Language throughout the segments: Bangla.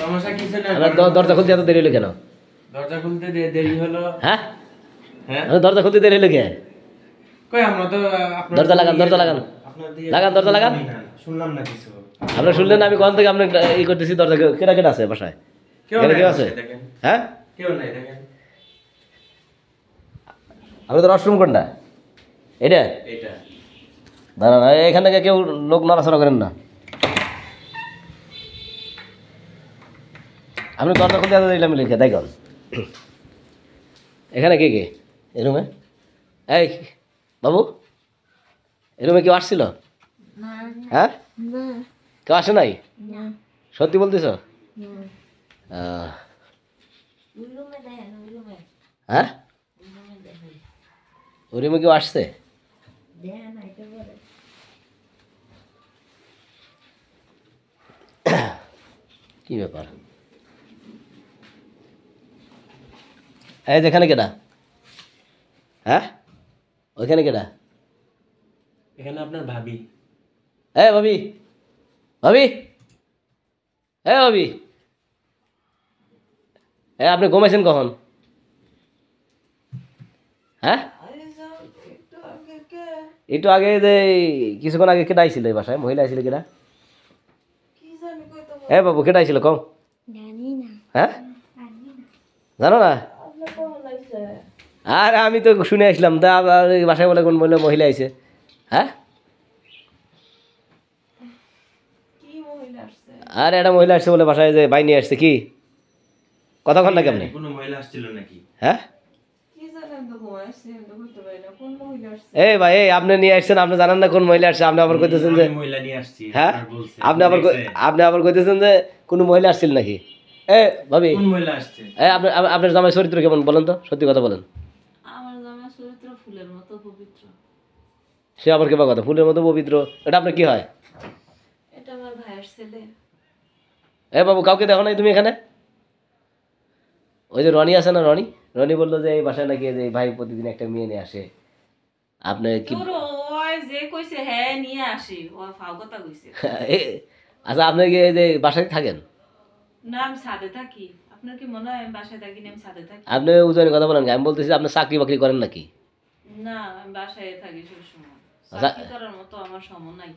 সমস্যা কিছু না। দরজা খুলতে এত দেরি হলো কেন? দরজা খুলতে দেরি হলো। হ্যাঁ হ্যাঁ দরজা খুলতে দেরি হলো কে? কই আমরা তো আপনার দরজা লাগান দরজা লাগান লাগান দরজা লাগান। শুনলাম না কিছু। আপনি শুনলেন আমি কোন থেকে আপনি ই করতেছি দরজা কেটা কেটা আছে বাসায়? কেউ কেউ নাই আছে? দেখেন। হ্যাঁ কেউ নাই দেখেন। আপনি তো ওয়াশরুম কোনটা? এটা এটা দাঁড়ান এখান থেকে কেউ লোক নড়াচড়া করেন না। আপনি দরজা খুলতে এত দিলাম লিখে দেখুন এখানে কে কে এই রুমে? এই বাবু এই রুমে কেউ আসছিল? হ্যাঁ কেউ আসে নাই? সত্যি বলতেছ? হ্যাঁ ওই রুমে কেউ আসছে? কি ব্যাপার? এই যেখানে কেডা? হ্যাঁ ওইখানে কেডা? এখানে আপনার ভাবি। হ্যাঁ ভাবি ভাবি হ্যাঁ ভাবি হ্যাঁ আপনি ঘুমাইছেন কখন? হ্যাঁ একটু আগে যে কিছুক্ষণ আগে কেটে আইছিল এই বাসায়? মহিলা আইছিল কেডা? হ্যাঁ বাবু কেটে আইছিল কম? হ্যাঁ জানো না? আর আমি তো শুনে আসলাম তা বাসায় বলে কোন বললে মহিলা আইছে? হ্যাঁ আর একটা মহিলা আসছে বলে বাসায় যে বাই নিয়ে আসছে কি কতক্ষণ না কেমনি? কোনো মহিলা আসছিল নাকি? হ্যাঁ এই ভাই এই আপনি নিয়ে আসছেন আপনি জানেন না কোন মহিলা আসছে? আপনি আবার কইতেছেন যে মহিলা নিয়ে আসছি। হ্যাঁ আপনি আবার কইতেছেন যে কোন মহিলা আসছিল নাকি? এ ভাবি কোন মহিলা আসছে? এই আপনার জামাই চরিত্র কেমন বলেন তো, সত্যি কথা বলেন। আমার জামাই চরিত্র ফুলের মতো পবিত্র। সে আবার কেবা কথা ফুলের মতো পবিত্র? এটা আপনার কি হয়? এটা আমার ভাইয়ের ছেলে। এ বাবু কাউকে দেখো নাই তুমি এখানে? ওই যে রনি আছে না, রনি বললো যে এই বাসায় নাকি যে ভাই প্রতিদিন একটা মেয়ে নিয়ে আসে। আপনি কি ওই যে কইছে হ্যাঁ নিয়ে আসি ও ফাও কথা কইছে। আচ্ছা আপনি কি এই যে বাসায় থাকেন? না আমি ছাদে থাকি। আপনার কি মনে হয় আমি বাসায় থাকি না? আমি ছাদে থাকি। আপনি উজনে কথা বলেন, আমি বলতেছি আপনি চাকরি বাকরি করেন নাকি? না আমি বাসায় থাকি সবসময়। আচ্ছা। চাকরি করার মতো আমার সময় নাই।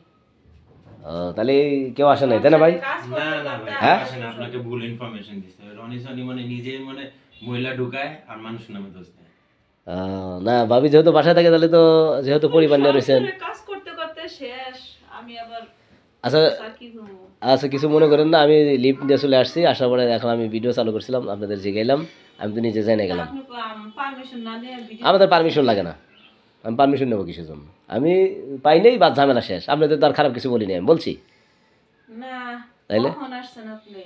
তাহলে কেউ আসে নাই তাই না ভাই? না না ভাই হ্যাঁ? আসেন, আপনাকে ভুল ইনফরমেশন দিছে। রনি সনি মানে নিজেই মানে মহিলা ঢুকায় আর মানুষ নামে দোষ দেয়। না ভাবি যেহেতু বাসায় থাকে তাহলে তো যেহেতু পরিবার নিয়ে রয়েছেন। কাজ করতে করতে শেষ আমি আবার আচ্ছা কি করব? আচ্ছা কিছু মনে করেন না, আমি লিফট দিয়ে চলে আসছি, আসার পরে এখন আমি ভিডিও চালু করছিলাম আপনাদের জিগাইলাম, আমি তো নিজে যাই না গেলাম। আপনি পারমিশন না নিয়ে ভিডিও আমাদের পারমিশন লাগে না, আমি পারমিশন নেবো কিসের জন্য? আমি পাই নেই বা ঝামেলা শেষ। আপনাদের তো আর খারাপ কিছু বলিনি, আমি বলছি না তাইলে কখন আসছেন আপনি?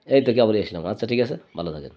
এই তো কেবলই আসলাম। আচ্ছা ঠিক আছে, ভালো থাকেন।